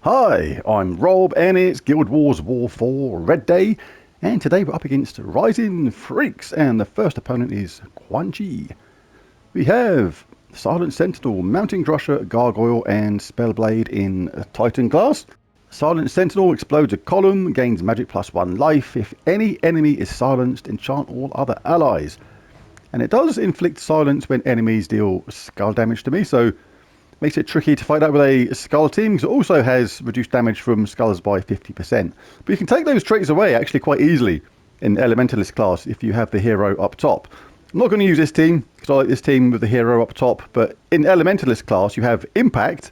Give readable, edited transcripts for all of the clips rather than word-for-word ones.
Hi, I'm Rob and it's Guild Wars War 4 Red Day, and today we're up against Rising Freaks and the first opponent is Quan Chi. We have Silent Sentinel, Mounting Crusher, Gargoyle and Spellblade in Titan class. Silent Sentinel explodes a column, gains magic +1 life. If any enemy is silenced, enchant all other allies. And it does inflict silence when enemies deal skull damage to me, so makes it tricky to fight that with a skull team, because it also has reduced damage from skulls by 50%. But you can take those traits away actually quite easily in Elementalist class if you have the hero up top. I'm not going to use this team because I like this team with the hero up top, but in Elementalist class you have Impact,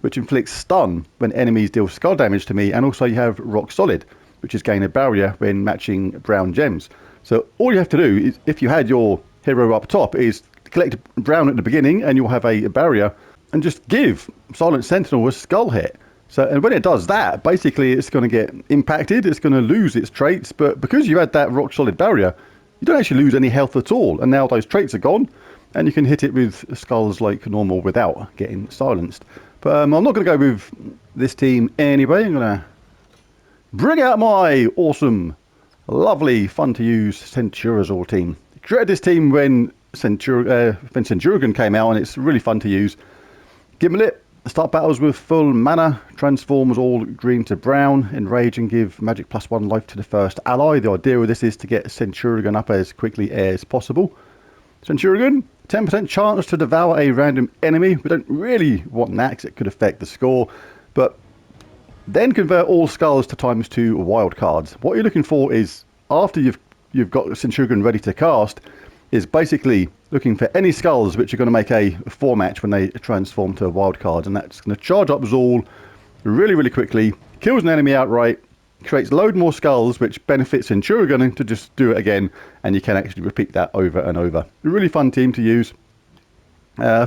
which inflicts stun when enemies deal skull damage to me, and also you have Rock Solid, which is gain a barrier when matching brown gems. So all you have to do is, if you had your hero up top, is collect brown at the beginning and you'll have a barrier, and just give Silent Sentinel a skull hit. So, and when it does that, basically it's going to get impacted, it's going to lose its traits, but because you had that rock solid barrier, you don't actually lose any health at all, and now those traits are gone, and you can hit it with skulls like normal without getting silenced. But I'm not going to go with this team anyway. I'm going to bring out my awesome, lovely, fun to use Centurazor team. I created this team when Centurion came out, and it's really fun to use. Gimlet, start battles with full mana, transforms all green to brown, enrage and give magic +1 life to the first ally. The idea with this is to get Centurion up as quickly as possible. Centurion, 10% chance to devour a random enemy. We don't really want that because it could affect the score, but then convert all skulls to ×2 wild cards. What you're looking for is, after you've got Centurion ready to cast, is basically looking for any skulls which are going to make a 4-match when they transform to wild cards, and that's going to charge up Zul really quickly, kills an enemy outright, creates a load more skulls which benefits Centurion to just do it again, and you can actually repeat that over and over. A really fun team to use.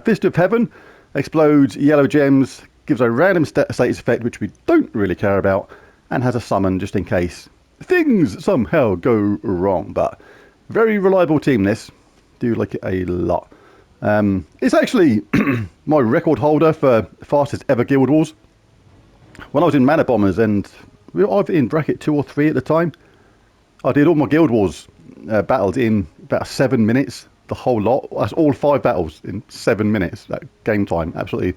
Fist of Heaven explodes yellow gems, gives a random status effect which we don't really care about, and has a summon just in case things somehow go wrong. But very reliable team this. Do like it a lot. It's actually my record holder for fastest ever Guild Wars. When I was in Mana Bombers, and we were either in bracket 2 or 3 at the time, I did all my Guild Wars battles in about 7 minutes. The whole lot. That's all 5 battles in 7 minutes. That game time. Absolutely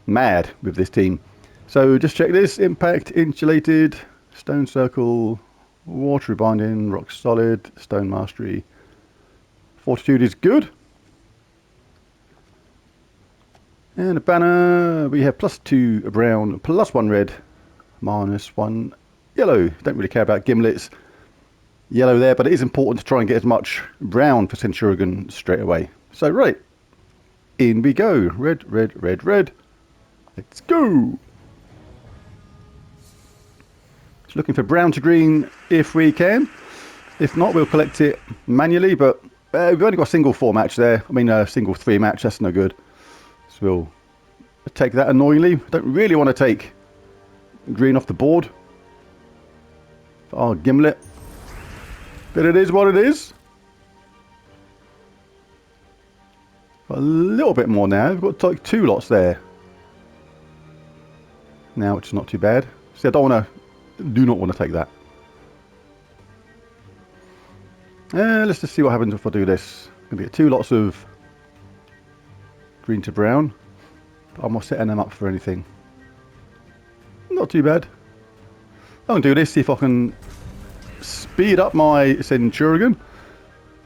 mad with this team. So just check this. Impact, Insulated, Stone Circle, Watery Binding, Rock Solid, Stone Mastery. Fortitude is good. And a banner, we have +2 brown, +1 red, -1 yellow. Don't really care about Gimlet's yellow there, but it is important to try and get as much brown for Centurion straight away. So right, in we go. Red. Let's go. Just looking for brown to green if we can. If not, we'll collect it manually, but we've only got a single 4-match there. I mean, a single 3-match, that's no good. So we'll take that annoyingly. Don't really want to take green off the board for our Gimlet. But it is what it is. Got a little bit more now. We've got like 2 lots there now, which is not too bad. See, I do not want to take that. Let's just see what happens if I do this. Going to get 2 lots of green to brown. I'm not setting them up for anything. Not too bad. I'm going to do this, see if I can speed up my Centurion.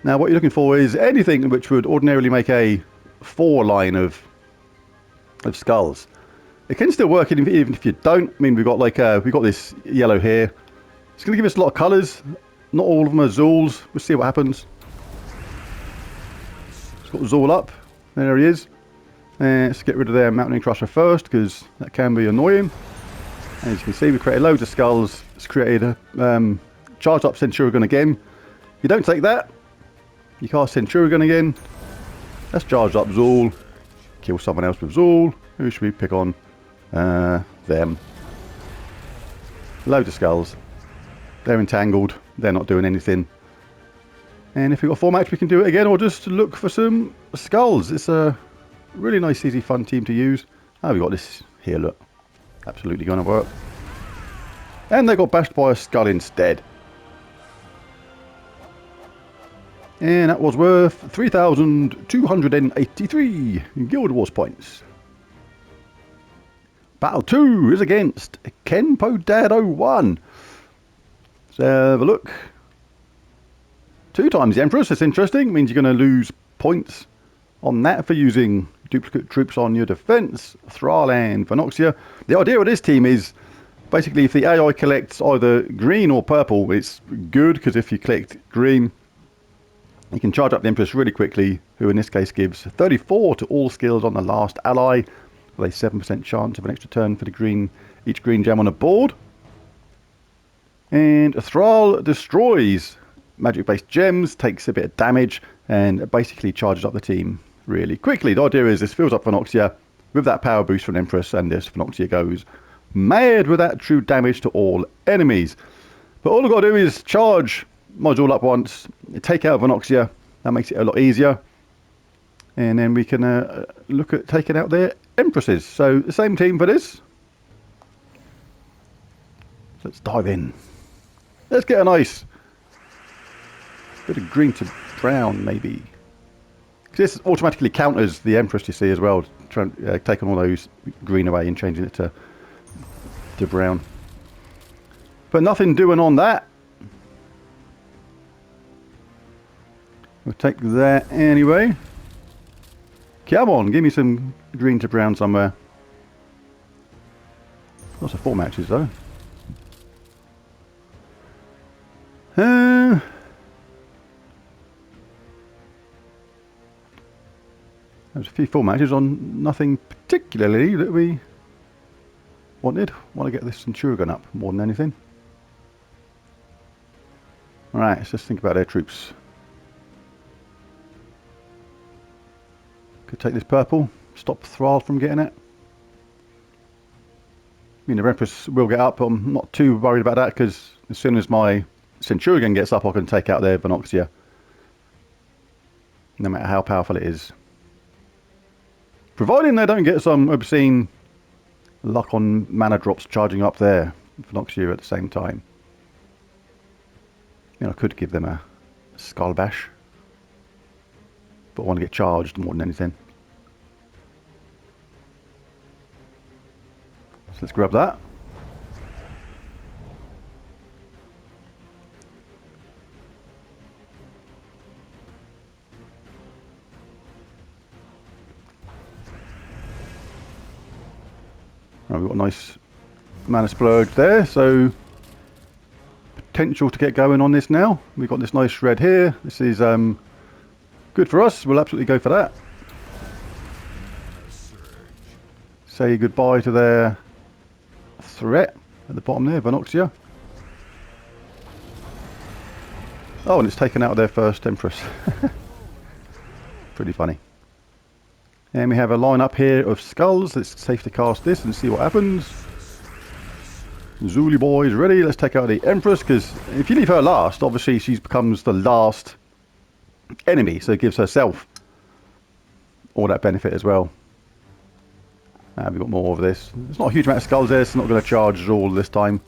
Now what you're looking for is anything which would ordinarily make a 4 line of skulls. It can still work even if you don't. I mean, we've got like we've got this yellow here. It's going to give us a lot of colours. Not all of them are Zuls. We'll see what happens. It's got Zul up. There he is. Let's get rid of their Mounting Crusher first, because that can be annoying. And as you can see, we created loads of skulls. It's created a charged up Centurion again. You don't take that. You cast Centurion again. Let's charge up Zul. Kill someone else with Zul. Who should we pick on? Them. Loads of skulls. They're entangled. They're not doing anything. And if we've got 4-match, we can do it again, or just look for some skulls. It's a really nice, easy, fun team to use. Oh, we've got this here, look. Absolutely going to work. And they got bashed by a skull instead. And that was worth 3,283 Guild Wars points. Battle 2 is against Kenpo Dad 01. Let's have a look. 2 times the Empress, that's interesting. Means you're going to lose points on that for using duplicate troops on your defence. Thrall and Venoxia. The idea of this team is basically if the AI collects either green or purple, it's good, because if you collect green, you can charge up the Empress really quickly, who in this case gives 34 to all skills on the last ally, with a 7% chance of an extra turn for the each green gem on the board. And Thrall destroys magic-based gems, takes a bit of damage, and basically charges up the team really quickly. The idea is this fills up Venoxia with that power boost from Empress, and this Venoxia goes mad with that true damage to all enemies. But all I've got to do is charge module up once, take out Venoxia. That makes it a lot easier. And then we can look at taking out their Empresses. So the same team for this. Let's dive in. Let's get a nice bit of green to brown, maybe. This automatically counters the Empress, you see, as well. Taking all those green away and changing it to brown. But nothing doing on that. We'll take that anyway. Come on, give me some green to brown somewhere. Lots of 4 matches though. There's a few 4 matches on nothing particularly that we wanted. Want to get this Centurion up more than anything. Alright, let's just think about their troops. Could take this purple, stop Thrall from getting it. I mean, the Empress will get up, but I'm not too worried about that, because as soon as my Centurion gets up, I can take out their Venoxia. No matter how powerful it is. Providing they don't get some obscene luck on mana drops charging up their Venoxia at the same time. You know, I could give them a Skull Bash. But I want to get charged more than anything. So let's grab that. Right, we've got a nice mana splurge there, so potential to get going on this now. We've got this nice shred here. This is good for us. We'll absolutely go for that. Say goodbye to their threat at the bottom there, Venoxia. Oh, and it's taken out their first Empress. Pretty funny. And we have a line up here of skulls. It's safe to cast this and see what happens. Zuli boy is ready. Let's take out the Empress, because if you leave her last, obviously she becomes the last enemy, so it gives herself all that benefit as well. We've got more of this. There's not a huge amount of skulls there. It's not going to charge all this time.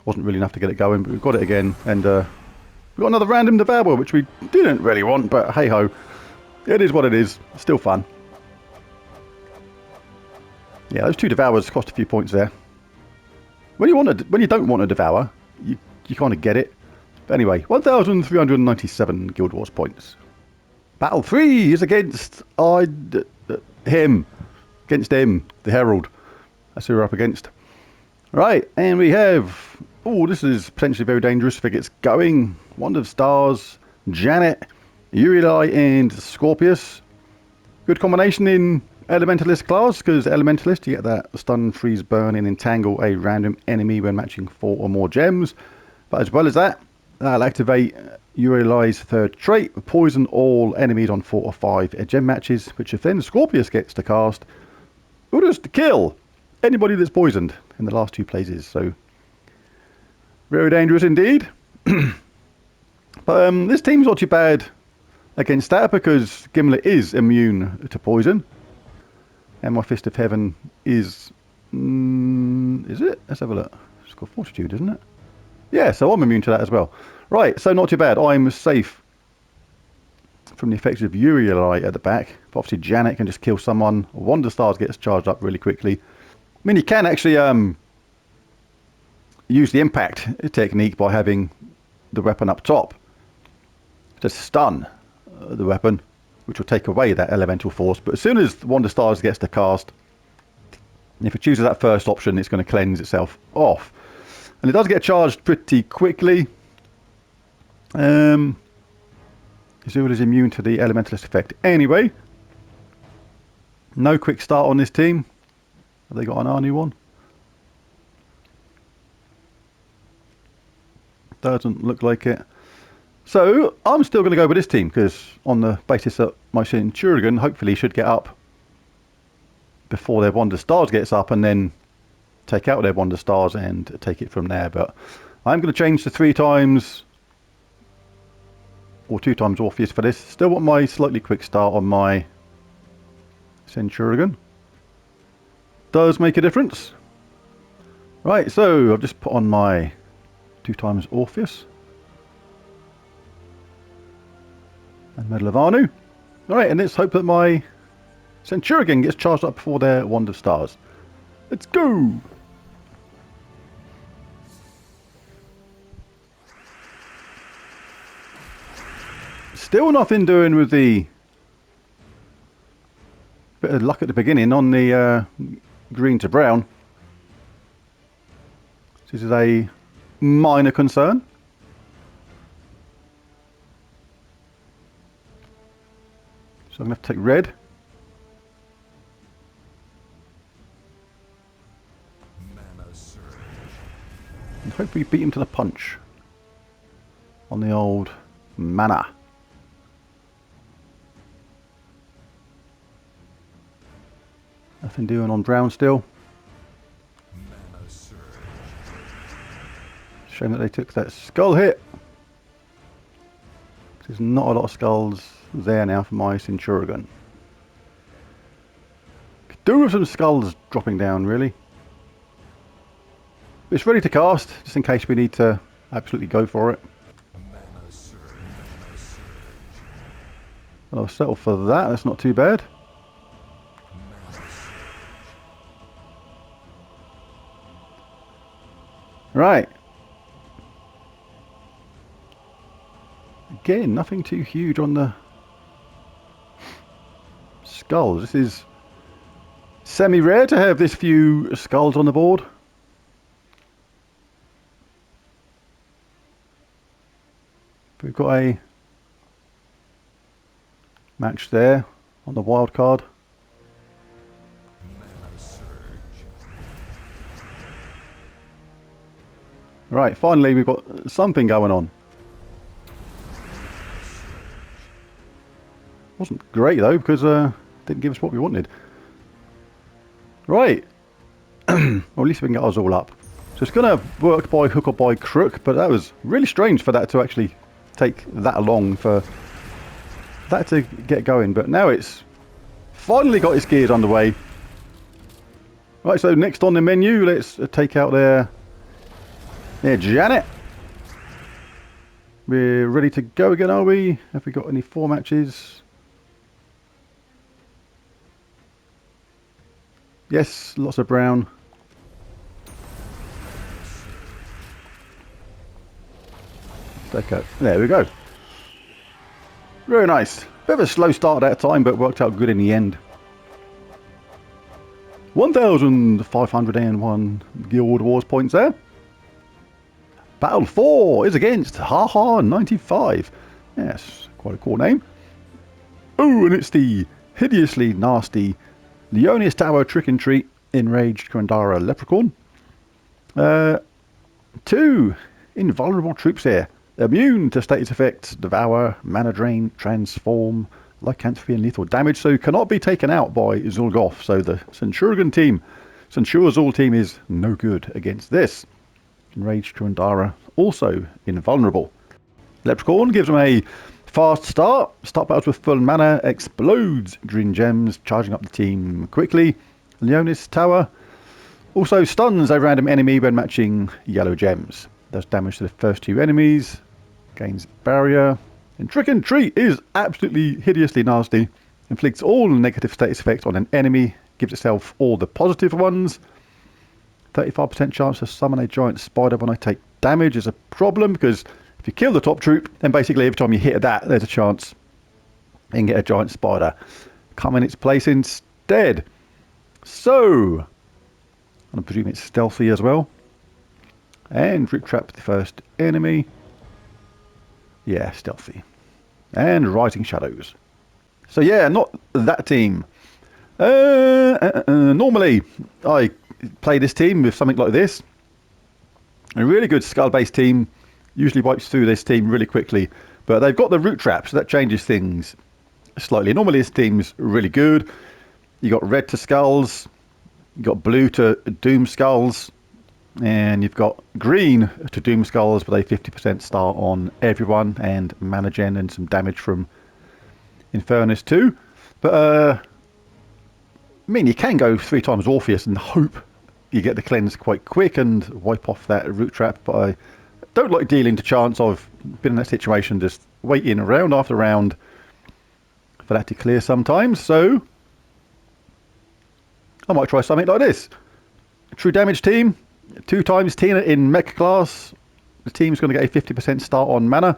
Wasn't really enough to get it going, but we've got it again. And we've got another random Devourer, which we didn't really want, but hey ho. It is what it is. Still fun. Yeah, those 2 Devourers cost a few points there. When you don't want a Devourer, you kind of get it. But anyway, 1,397 Guild Wars points. Battle 3 is against him. Against him, the Herald. That's who we're up against. Right, and we have... Oh, this is potentially very dangerous if it gets going. Wand of Stars, Janet, Uri-Lai and Scorpius. Good combination in Elementalist class, because Elementalist, you get that stun, freeze, burn and entangle a random enemy when matching 4 or more gems. But as well as that, that'll activate Uri-Lai's 3rd trait, poison all enemies on 4 or 5 gem matches, which if then Scorpius gets to cast, will just kill anybody that's poisoned in the last 2 places. So very dangerous indeed. But this team's not too bad against that, because Gimlet is immune to poison, and my Fist of Heaven is Is it? Let's have a look. It's got Fortitude, isn't it? Yeah, so I'm immune to that as well. Right, so not too bad. I'm safe from the effects of Urielite at the back. But obviously Janet can just kill someone. Wonder Stars gets charged up really quickly. I mean, you can actually use the impact technique by having the weapon up top to stun the weapon, which will take away that elemental force. But as soon as Wonder Stars gets to cast, if it chooses that first option, it's going to cleanse itself off. And it does get charged pretty quickly. Azul is immune to the Elementalist effect anyway. No quick start on this team. Have they got an Arnie one? Doesn't look like it. So I'm still going to go with this team, because on the basis that my Centurion hopefully should get up before their Wonder Stars gets up, and then take out their Wonder Stars and take it from there. But I'm going to change to 3 times or 2 times Orpheus for this. Still want my slightly quick start on my Centurion. Does make a difference. Right, so I've just put on my 2 times Orpheus and Medal of Anu. Alright, and let's hope that my Centurion gets charged up before their Wand of Stars. Let's go! Still nothing doing with the bit of luck at the beginning on the green to brown. This is a minor concern. So I'm going to have to take red. And hope we beat him to the punch on the old mana. Nothing doing on brown still. Shame that they took that skull hit. There's not a lot of skulls there now for my Centurion. Could do with some skulls dropping down, really. It's ready to cast, just in case we need to absolutely go for it. And I'll settle for that, that's not too bad. Right. Again, nothing too huge on the skulls. This is semi-rare to have this few skulls on the board. We've got a match there on the wild card. Right, finally we've got something going on. Wasn't great though, because didn't give us what we wanted. Right. Well, at least we can get ours all up. So it's going to work by hook or by crook, but that was really strange for that to actually take that long for that to get going. But now it's finally got its gears underway. Right, so next on the menu, let's take out their Janet. We're ready to go again, are we? Have we got any 4 matches? Yes, lots of brown. Okay, there we go. Very nice. Bit of a slow start at that time, but worked out good in the end. 1,501 Guild Wars points there. Battle 4 is against Haha 95. Yes, quite a cool name. Oh, and it's the hideously nasty Leonis Tower Trick and Treat Enraged Kandara Leprechaun. 2 invulnerable troops here. Immune to status effects, Devour, Mana Drain, Transform, Lycanthropy and Lethal Damage, so cannot be taken out by Zul'Goth. So the Centurion team, Centaur team is no good against this. Enraged Kandara also invulnerable. Leprechaun gives them a fast start. Start battles with full mana, explodes green gems, charging up the team quickly. Leonis Tower Also stuns a random enemy when matching yellow gems. Does damage to the first two enemies. Gains barrier. And Trick and Treat is absolutely hideously nasty. Inflicts all negative status effects on an enemy. Gives itself all the positive ones. 35% chance to summon a giant spider when I take damage is a problem, because if you kill the top troop, then basically every time you hit that, there's a chance you can get a giant spider come in its place instead. So, I presume it's stealthy as well. And Drip Trap the first enemy. Yeah, stealthy. And Rising Shadows. So yeah, not that team. Normally, I play this team with something like this. A really good skull-based team usually wipes through this team really quickly. But they've got the Root Trap, so that changes things slightly. Normally this team's really good. You got red to skulls. You've got blue to Doom Skulls, and you've got green to Doom Skulls with a 50% start on everyone, and mana gen and some damage from Infernus too. But I mean, you can go 3 times Orpheus and hope you get the cleanse quite quick and wipe off that Root Trap, but I don't like dealing to chance. I've been in that situation, just waiting round after round for that to clear sometimes, so I might try something like this. True damage team, 2 times Tina in mech class. The team's going to get a 50% start on mana,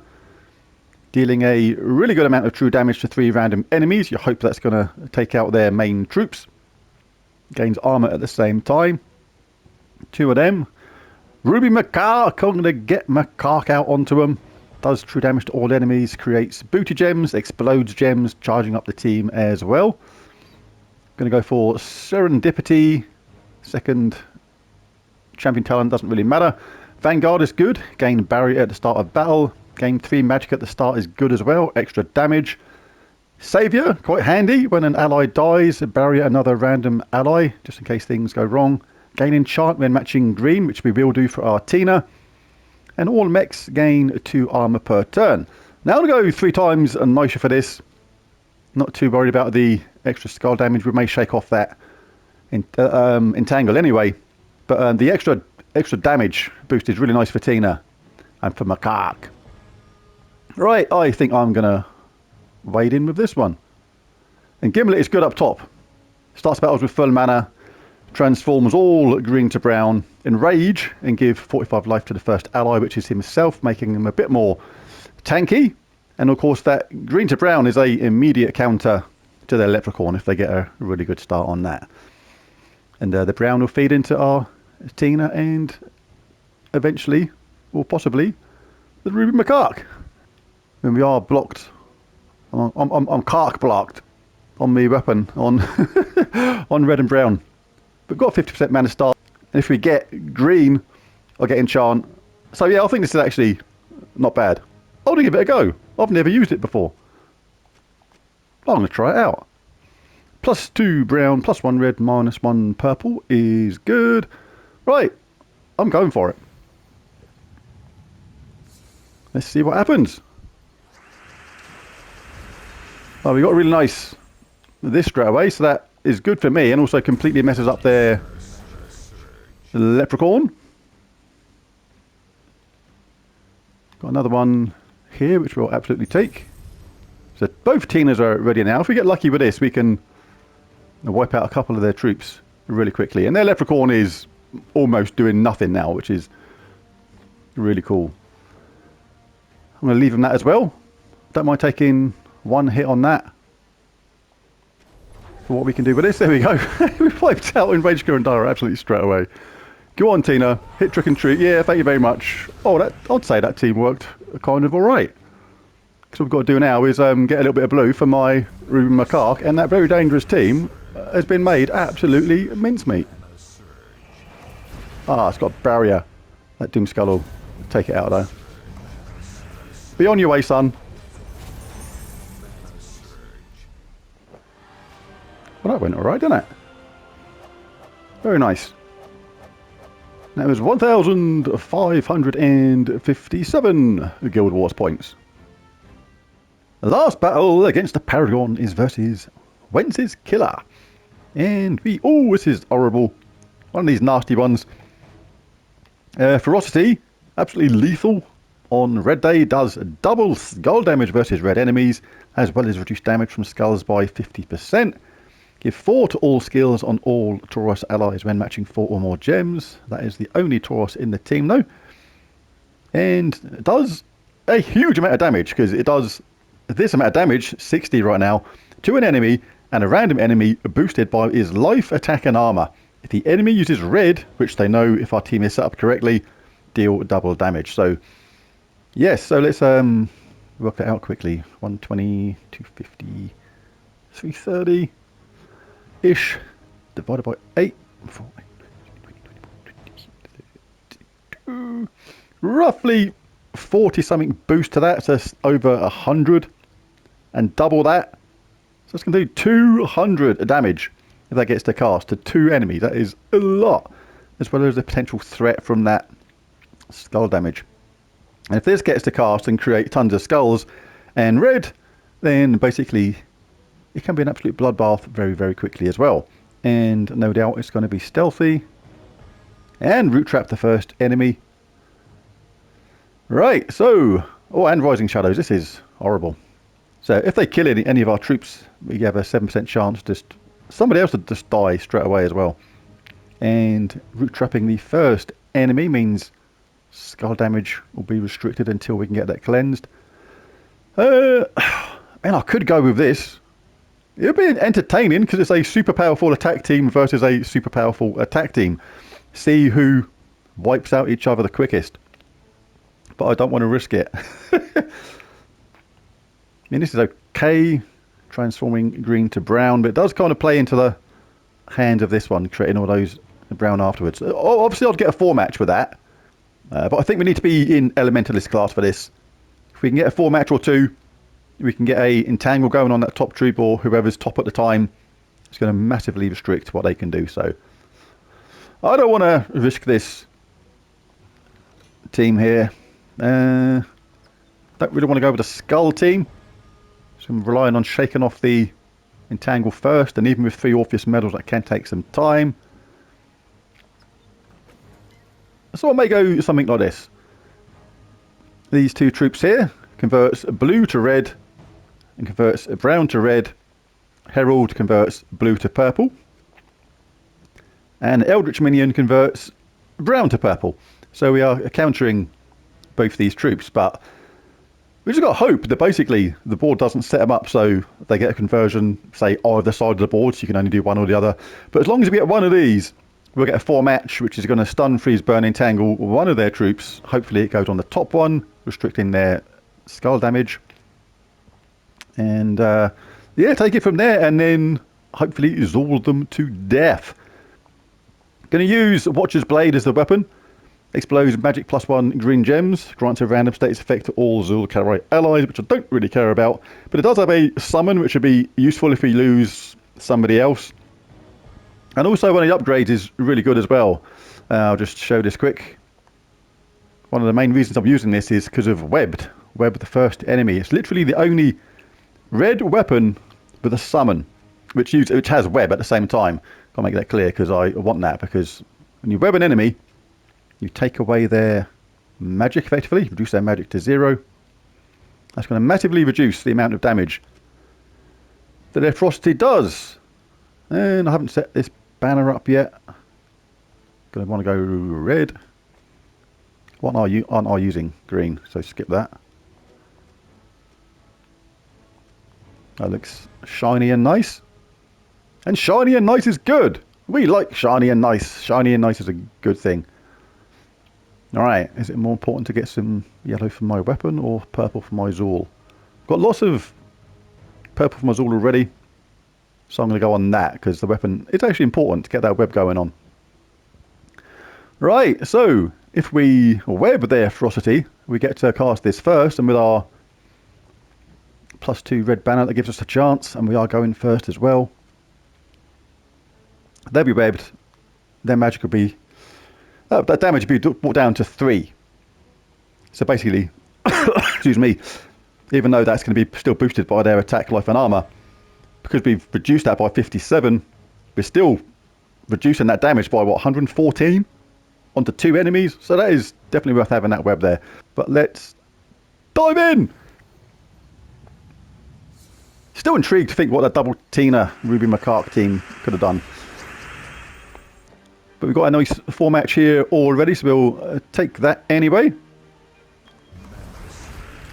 dealing a really good amount of true damage to 3 random enemies. You hope that's going to take out their main troops. Gains armor at the same time. 2 of them. Ruby Macaque, I'm going to get Macaque out onto them. Does true damage to all enemies, creates booty gems, explodes gems, charging up the team as well. Going to go for Serendipity. Second champion talent, doesn't really matter. Vanguard is good. Gain barrier at the start of battle. Gain 3 magic at the start is good as well. Extra damage. Savior, quite handy. When an ally dies, barrier another random ally, just in case things go wrong. Gain enchant when matching green, which we will do for our Tina. And all mechs gain 2 armor per turn. Now I'm going to go 3 times Nisha for this. Not too worried about the extra skull damage. We may shake off that entangle anyway. But the extra damage boost is really nice for Tina and for Macaque. Right, I think I'm going to wade in with this one. And Gimlet is good up top. Starts battles with full mana. Transforms all green to brown. Enrage and give 45 life to the first ally, which is himself, making him a bit more tanky. And of course that green to brown is a immediate counter to their Leprechaun if they get a really good start on that. And the brown will feed into our Tina and eventually, or possibly, the Ruby Macaque. And we are blocked. I'm Cark blocked on the weapon on on red and brown. We've got 50% mana start. And if we get green, I'll get enchant. So yeah, I think this is actually not bad. I'm going to give it a go. I've never used it before. I'm going to try it out. +2 brown, +1 red, -1 purple is good. Right, I'm going for it. Let's see what happens. Oh, we got really nice this straight away, so that is good for me, and also completely messes up their Leprechaun. Got another one here, which we'll absolutely take. So both Tinas are ready now. If we get lucky with this, we can wipe out a couple of their troops really quickly. And their Leprechaun is almost doing nothing now, which is really cool. I'm going to leave them that as well. Don't mind taking 1 hit on that. For what we can do with this. There we go. We wiped out Enraged Kurandara absolutely straight away. Go on, Tina. Hit Trick and Treat. Yeah, thank you very much. Oh, I'd say that team worked kind of alright. So what we've got to do now is get a little bit of blue for my Ruby Macaque, and that very dangerous team has been made absolutely mincemeat. Ah, it's got barrier. That Doomskull will take it out though. Be on your way, son. Well, that went alright, didn't it? Very nice. That was 1,557 Guild Wars points. The last battle against the Paragon is versus Wence's Killer. And oh, this is horrible. One of these nasty ones. Ferocity, absolutely lethal on Red Day. Does double skull damage versus red enemies, as well as reduce damage from skulls by 50%. Give 4 to all skills on all Tauros allies when matching 4 or more gems. That is the only Tauros in the team though. And it does a huge amount of damage, because it does this amount of damage, 60 right now, to an enemy and a random enemy boosted by his life, attack and armor. If the enemy uses red, which they know if our team is set up correctly, deal double damage. So yes, so let's work that out quickly. 120, 250, 330 ish divided by 8. 4, 8 roughly 40 something boost to that, so it's over 100, and double that, so it's going to do 200 damage if that gets to cast to 2 enemies. That is a lot, as well as the potential threat from that skull damage. And if this gets to cast and create tons of skulls and red, then basically it can be an absolute bloodbath very, very quickly as well. And no doubt it's going to be stealthy and root trap the first enemy. Right, so, oh, and Rising Shadows, this is horrible. So if they kill any of our troops, we have a 7% chance just somebody else to just die straight away as well. And root trapping the first enemy means skull damage will be restricted until we can get that cleansed. And I could go with this. It would be entertaining because it's a super powerful attack team versus a super powerful attack team. See who wipes out each other the quickest. But I don't want to risk it. I mean, this is okay, transforming green to brown, but it does kind of play into the hands of this one, creating all those brown afterwards. Obviously, I'd get a 4 match with that, but I think we need to be in Elementalist class for this. If we can get a 4 match or 2, we can get a entangle going on that top troop or whoever's top at the time. It's going to massively restrict what they can do, so I don't want to risk this team here. Don't really want to go with the skull team, so I'm relying on shaking off the entangle first, and even with 3 Orpheus medals that can take some time. So I may go something like this. These 2 troops here converts blue to red and converts brown to red. Herald converts blue to purple, and Eldritch Minion converts brown to purple. So we are countering both these troops, but we just got to hope that basically the board doesn't set them up so they get a conversion, say, either side of the board, so you can only do one or the other. But as long as we get one of these, we'll get a 4 match, which is going to stun, freeze, burn, entangle one of their troops. Hopefully it goes on the top one, restricting their skull damage. And yeah, take it from there, and then hopefully Zool them to death. Going to use Watcher's Blade as the weapon. Explodes magic +1 green gems. Grants a random status effect to all Zool Calorai allies, which I don't really care about. But it does have a summon, which would be useful if we lose somebody else. And also one of the upgrades is really good as well. I'll just show this quick. One of the main reasons I'm using this is because of Webbed. Webb the first enemy. It's literally the only red weapon with a summon, which has web at the same time. I'll make that clear because I want that, because when you web an enemy, you take away their magic effectively, reduce their magic to 0. That's going to massively reduce the amount of damage that their ferocity does. And I haven't set this banner up yet. Going to want to go red. What aren't I using? Green, so skip that. That looks shiny and nice. And shiny and nice is good. We like shiny and nice. Shiny and nice is a good thing. Alright, is it more important to get some yellow for my weapon or purple for my Zool? Got lots of purple for my Zool already, so I'm going to go on that, because the weapon, it's actually important to get that web going on. Right, so if we web their ferocity, we get to cast this first, and with our +2 red banner, that gives us a chance, and we are going first as well. They'll be webbed. Their magic will be... that damage will be brought down to 3. So basically, excuse me, even though that's going to be still boosted by their attack, life and armor, because we've reduced that by 57, we're still reducing that damage by, what, 114 onto 2 enemies? So that is definitely worth having that web there. But let's dive in! Still intrigued to think what that double Tina Ruby McCark team could have done. But we've got a nice 4-match here already, so we'll take that anyway.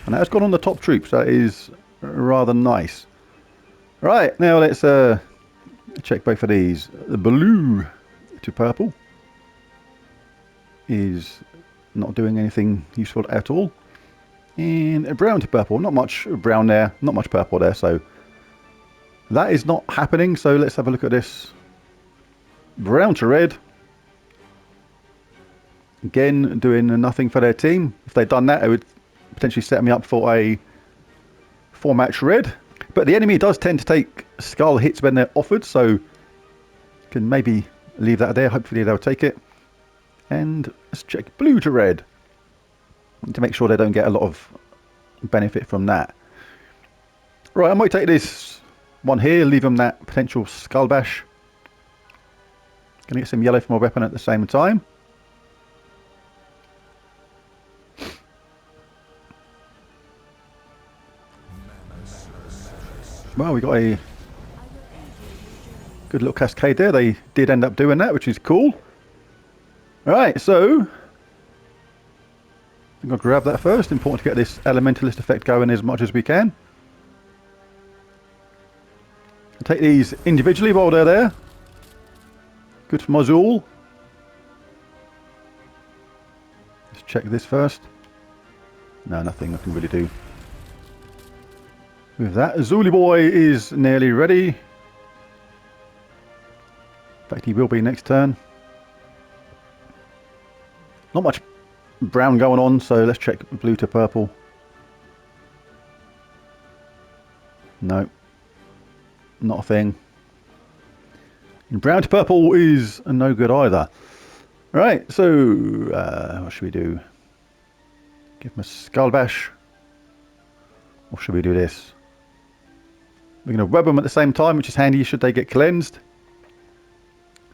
And that's gone on the top troops. That is rather nice. Right, now let's check both of these. The blue to purple is not doing anything useful at all. And brown to purple, not much brown there, not much purple there, so that is not happening. So let's have a look at this. Brown to red. Again, doing nothing for their team. If they'd done that, it would potentially set me up for a 4-match red. But the enemy does tend to take skull hits when they're offered, so can maybe leave that there. Hopefully they'll take it. And let's check blue to red to make sure they don't get a lot of benefit from that. Right, I might take this one here, leave them that potential skull bash. Gonna get some yellow for my weapon at the same time. Well, we got a good little cascade there. They did end up doing that, which is cool. Right, so I'm going to grab that first. Important to get this elementalist effect going as much as we can. I'll take these individually while they're there. Good for Mazul. Let's check this first. No, nothing I can really do with that. Zuli boy is nearly ready. In fact, he will be next turn. Not much brown going on, so let's check blue to purple. No, not a thing. And brown to purple is no good either. Right, so what should we do? Give him a skull bash. Or should we do this? We're going to web them at the same time, which is handy should they get cleansed.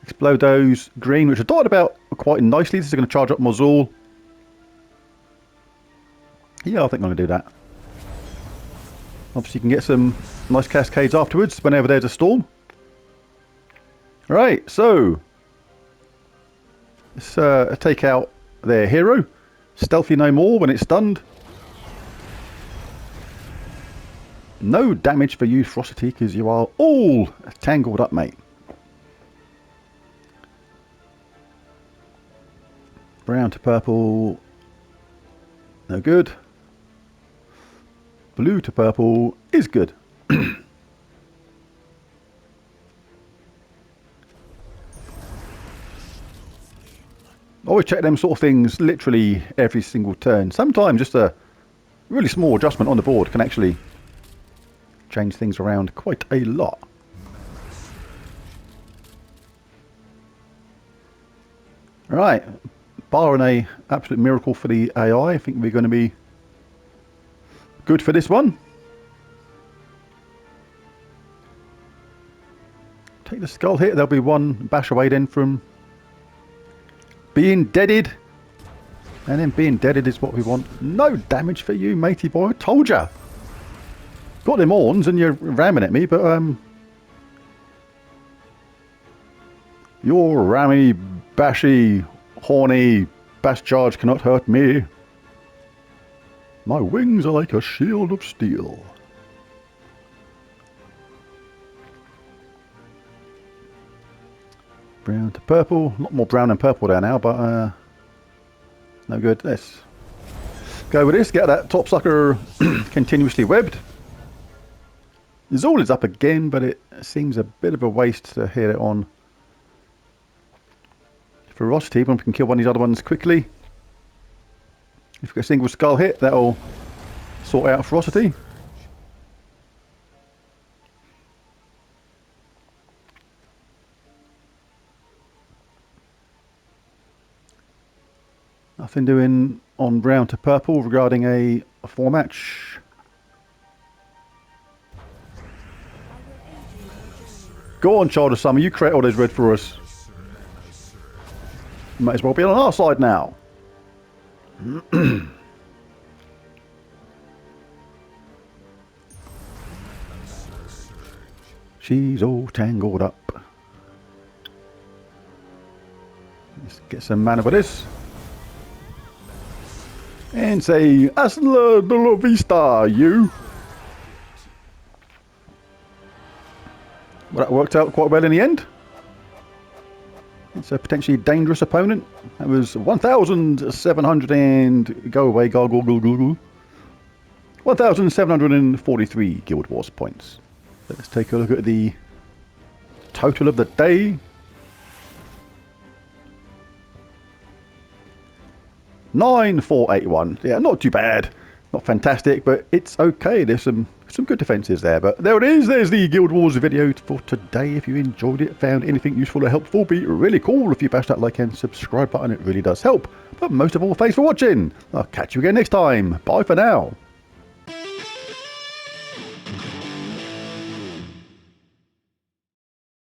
Explodos green, which I thought about quite nicely. This is going to charge up Mazul. Yeah, I think I'm going to do that. Obviously, you can get some nice cascades afterwards whenever there's a storm. Right, so let's take out their hero. Stealthy no more when it's stunned. No damage for you, Frosty, because you are all tangled up, mate. Brown to purple. No good. Blue to purple is good. Always check them sort of things literally every single turn. Sometimes just a really small adjustment on the board can actually change things around quite a lot. Right, barring a absolute miracle for the AI, I think we're going to be good for this one. Take the skull hit, there'll be one bash away then from being deaded. And then being deaded is what we want. No damage for you, matey boy. I told ya. Got them horns and you're ramming at me, but your rammy, bashy, horny bash charge cannot hurt me. My wings are like a shield of steel. Brown to purple. A lot more brown and purple there now, but no good. Let's go with this. Get that top sucker continuously webbed. Zul is up again, but it seems a bit of a waste to hit it on ferocity, but we can kill one of these other ones quickly. If we get a single skull hit, that'll sort out ferocity. Nothing doing on brown to purple regarding a 4-match. Go on, Child of Summer, you create all those red for us. Might as well be on our side now. She's all tangled up. Let's get some mana for this. And say, hasta la vista, you. Well, that worked out quite well in the end. It's a potentially dangerous opponent. That was 1,700 and... Go away, gargle, gargle. 1,743 Guild Wars points. Let's take a look at the total of the day. 9,481. Yeah, not too bad. Not fantastic, but it's okay. There's some good defenses there. But there it is. There's the Guild Wars video for today. If you enjoyed it, found anything useful or helpful, be really cool if you bash that like and subscribe button. It really does help. But most of all, thanks for watching. I'll catch you again next time. Bye for now.